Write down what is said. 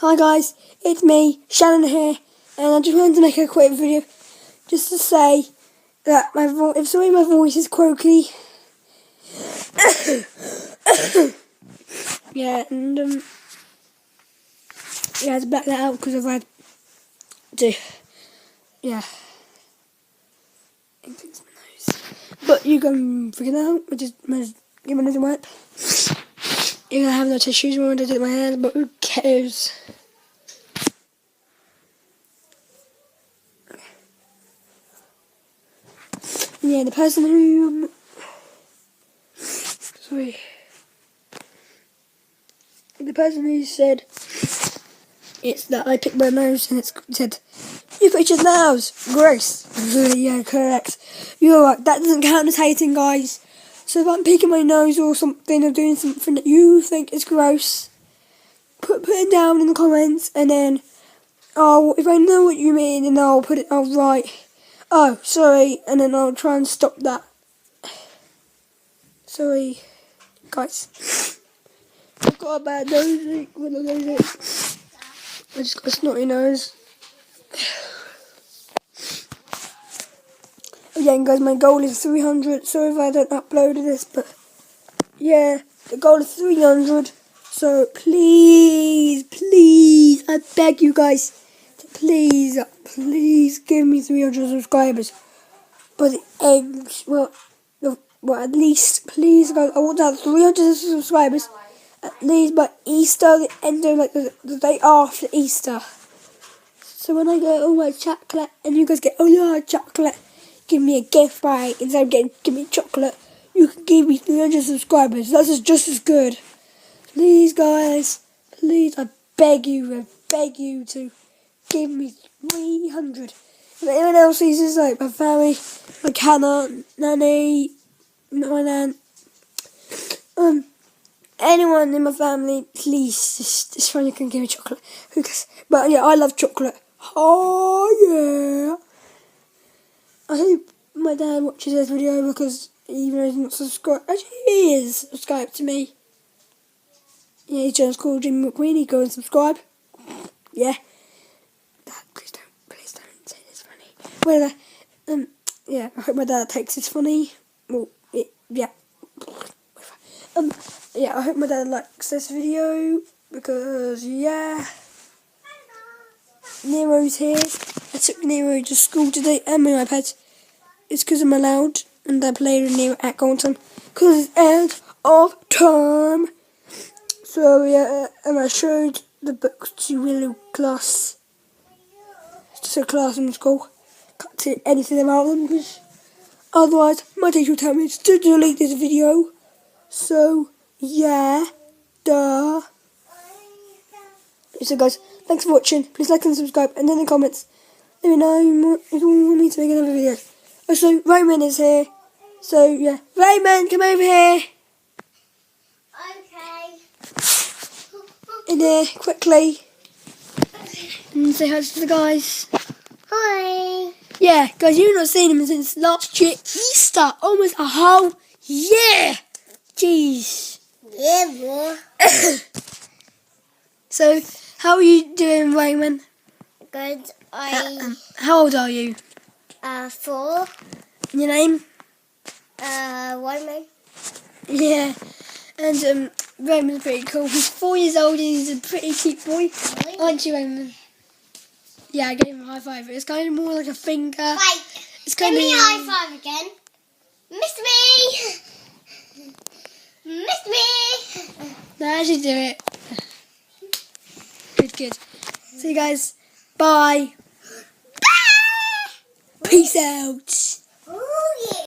Hi guys, it's me, Shannon here, and I just wanted to make a quick video just to say that my voice is croaky. Yeah, and I had to back that out because I've had to, infect my nose. But you can figure it out. I just give my nose a wipe. You're gonna have no tissues when I do it with my hands, but who cares? Yeah, the person who said it's that I picked my nose and it said, "You picked your nose, gross." Yeah, correct. You're right. That doesn't count as hating, guys. So if I'm picking my nose or something or doing something that you think is gross, put it down in the comments, and then if I know what you mean, then I'll write, "Oh, sorry," and then I'll try and stop that. Sorry, guys. I've got a bad nose. I just got a snotty nose. Again, guys, my goal is 300. Sorry if I don't upload this, but yeah, the goal is 300. So please, I beg you guys to please give me 300 subscribers. But at least, please, guys, I want to have 300 subscribers at least by Easter, the end of the day after Easter. So when I get all my chocolate and you guys get all your chocolate, give me a gift, right? Instead of give me chocolate, you can give me 300 subscribers. That's just as good. Please, guys, please, I beg you to give me 300. If anyone else sees this, like my family, like Hannah, Nanny, my nan, anyone in my family, please, just try and can give me chocolate. But yeah, I love chocolate. Oh yeah. I hope my dad watches this video because even though he's not subscribed, actually he is subscribed to me. Yeah, he's just called Jimmy McQueenie. Go and subscribe. Yeah. Dad, please don't say this funny. Well, yeah, I hope my dad takes this funny. Well, yeah. Yeah, I hope my dad likes this video because yeah. Nero's here. I took Nero to school today and my iPad. It's because I'm allowed and I played with Nero at Goldton because it's end of term. So yeah, and I showed the books to Willow class. Just a class in school. Can't say anything about them because otherwise my teacher will tell me to delete this video. So yeah, duh. So guys, thanks for watching. Please like and subscribe, and in the comments let me know if you want me to make another video. Also, Roman is here. So yeah, Roman, come over here. Okay. In here, quickly. And say hi to the guys. Hi. Yeah, guys, you've not seen him since last year Easter. Almost a whole year. Jeez. Yeah, boy. So, how are you doing, Raymond? Good. How old are you? 4. And your name? Wyman. Yeah. And Raymond's pretty cool. He's 4 years old and he's a pretty cute boy. Really? Aren't you, Raymond? Yeah, I gave him a high five. It's kind of more like a finger. Wait. It's kind Give of me a high five again. Miss me. Miss me. No, I should do it. Good. See you guys. Bye. Peace out.